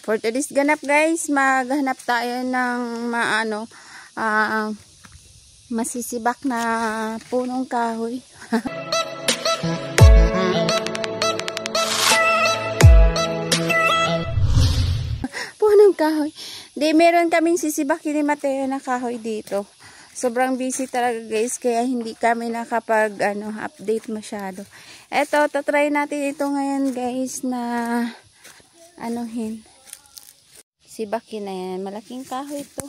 For today's ganap guys, maghanap tayo ng masisibak na punong kahoy. Punong kahoy. Di, meron kaming sisibakin ni Mateo na kahoy dito. Sobrang busy talaga guys, kaya hindi kami nakapag update masyado. Eto, tatry natin ito ngayon guys na sibakin na yan. Malaking kahoy ito.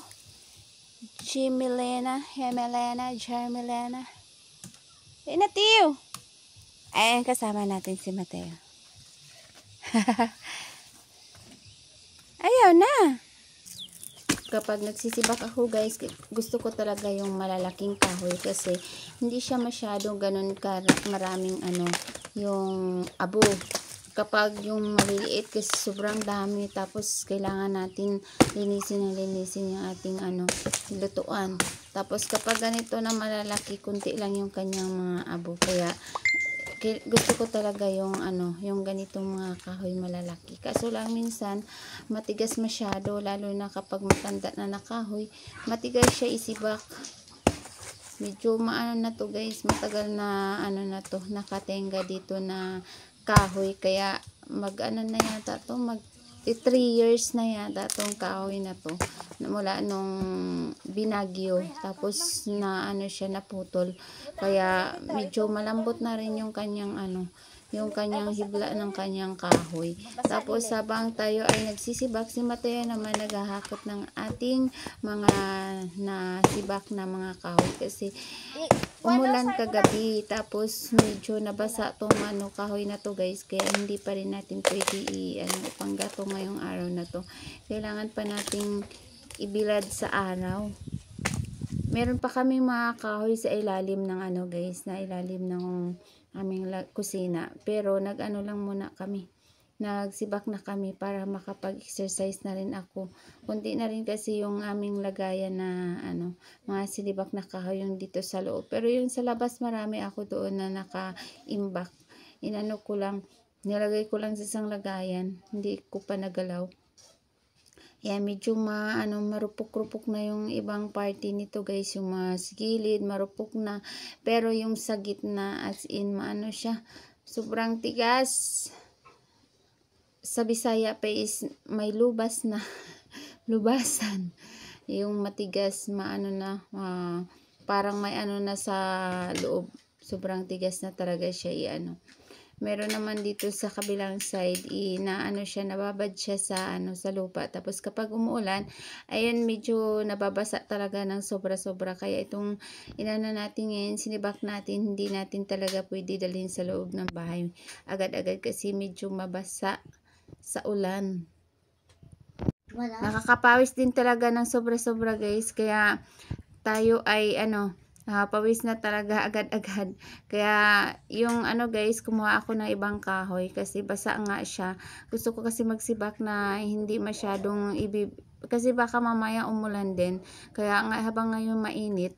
Gemelena, Hemelena, Germelena. Mateo! Ayan, kasama natin si Mateo. Ayaw na! Kapag nagsisibak ako guys, gusto ko talaga yung malalaking kahoy kasi hindi siya masyadong ganun maraming yung abo. Kapag yung maliliit kasi sobrang dami, tapos kailangan natin linisin yung ating lutuan. Tapos kapag ganito na malalaki, kunti lang yung kanyang mga abo. Kaya gusto ko talaga yung yung ganitong mga kahoy malalaki. Kaso lang minsan matigas masyado, lalo na kapag matanda na kahoy, matigas siya isibak. Medyo na to guys, matagal na na to, nakatenga dito na kahoy, kaya mag na yata to, mag 3 years na yata tong kahoy na to, mula nung binagyo, tapos na siya naputol, kaya medyo malambot na rin yung kanyang yung kanyang hibla ng kanyang kahoy. Tapos habang tayo ay nagsisibak, si Mateo naman naghahakot ng ating mga nasibak na mga kahoy kasi umulan kagabi, tapos medyo nabasa tong kahoy na to guys, kaya hindi pa rin natin pwede ipanggato ngayong araw na to. Kailangan pa nating ibilad sa araw. Meron pa kaming mga kahoy sa ilalim ng guys, na ilalim ng aming kusina, pero lang muna kami, nagsibak na kami para makapag-exercise na rin ako. Kunti na rin kasi yung aming lagayan na mga sinibak na kahoy yung dito sa loob, pero yung sa labas marami ako doon na naka-imbak. Nilagay ko lang sa isang lagayan, hindi ko pa nagalaw. Yan, medyo marupok-rupok na yung ibang party nito guys, yung mga gilid marupok na, pero yung sa gitna as in siya, sobrang tigas. Sa Bisaya pa is may lubas na lubasan, yung matigas, parang may na sa loob, sobrang tigas na talaga siya. Meron naman dito sa kabilang side siya, nababad siya sa sa lupa. Tapos kapag umuulan, ayun, medyo nababasa talaga ng sobra-sobra. Kaya itong natin ngayon, sinibak natin, hindi natin talaga pwede dalhin sa loob ng bahay agad-agad kasi medyo mabasa sa ulan. Nakakapawis din talaga ng sobra-sobra guys, kaya tayo ay pawis na talaga agad-agad. Kaya yung guys, kumuha ako ng ibang kahoy kasi basa nga siya. Gusto ko kasi magsibak na hindi masyadong kasi baka mamaya umulan din. Kaya nga habang ngayon mainit,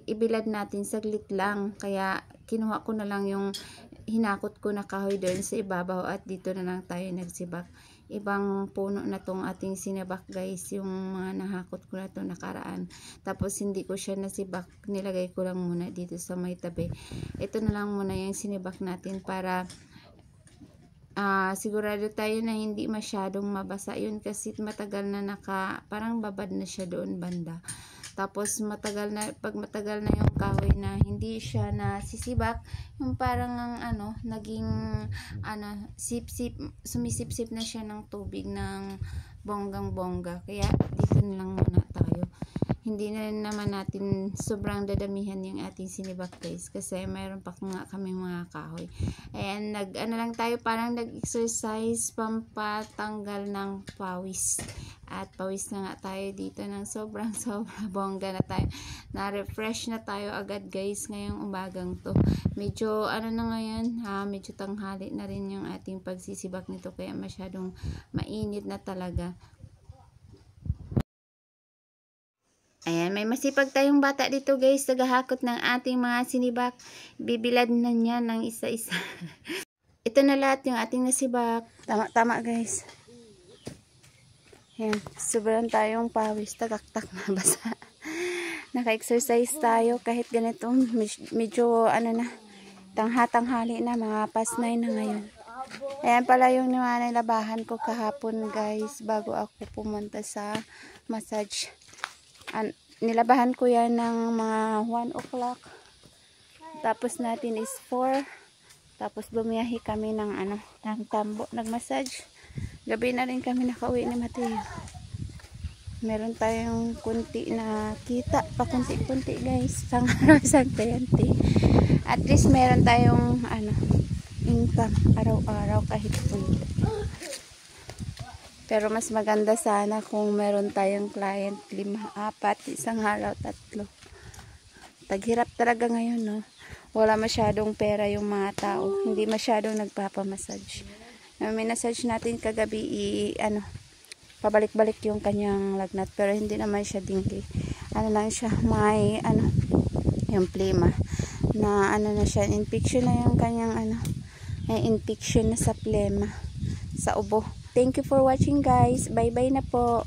ibilad natin saglit lang. Kaya kinuha ko na lang yung hinakot ko na kahoy doon sa ibabaw at dito na lang tayo nagsibak. Ibang puno na tong ating sinibak guys, yung mga nahakot ko na to nakaraan. Tapos hindi ko siya nasibak, nilagay ko lang muna dito sa may tabi. Ito na lang muna yung sinibak natin para sigurado tayo na hindi masyadong mabasa yun, kasi matagal na parang babad na siya doon banda. Tapos pag matagal na yung kahoy na hindi siya nasisibak, yung parang naging sip-sip, sumisip-sip na siya ng tubig ng bonggang-bongga. Kaya dito na lang muna tayo. Hindi na rin naman natin sobrang dadamihan yung ating sinibak guys, kasi mayroon pa nga kami mga kahoy. Ayan, lang tayo, parang nag-exercise, pampatanggal ng pawis. At pawis na nga tayo dito ng sobrang bongga na tayo. Na-refresh na tayo agad guys ngayong umagang to. Medyo na ngayon, medyo tanghali na rin yung ating pagsisibak nito, kaya masyadong mainit na talaga. Ayan, may masipag tayong bata dito guys, naghahakot ng ating mga sinibak. Bibilad na niya ng isa-isa. Ito na lahat yung ating nasibak. Tama guys. Yan, sobrang tayong pawis, tagaktak na basa. Naka-exercise tayo kahit ganito, medyo ano na, tanghali na, mga past 9 na ngayon. Ayan pala yung nilabahan ko kahapon guys, bago ako pumunta sa massage. Nilabahan ko yan ng mga 1 o'clock. Tapos natin is 4. Tapos bumiyahe kami ng Tambo, nag-massage. Gabi na rin kami nakauwi ni Mateo. Meron tayong kunti na kita, pa kunti-kunti guys, isang tayante. At least meron tayong income araw-araw kahit kunti. Pero mas maganda sana kung meron tayong client 5, 4, isang araw 3. Taghirap talaga ngayon, no? Wala masyadong pera yung mga tao, hindi masyadong nagpapamassage. Minasage natin kagabi, pabalik-balik yung kanyang lagnat, pero hindi naman siya dinggi. Lang siya, may yung plema na na siya, infection na yung kanyang infection na sa plema, sa ubo. Thank you for watching guys. Bye bye na po.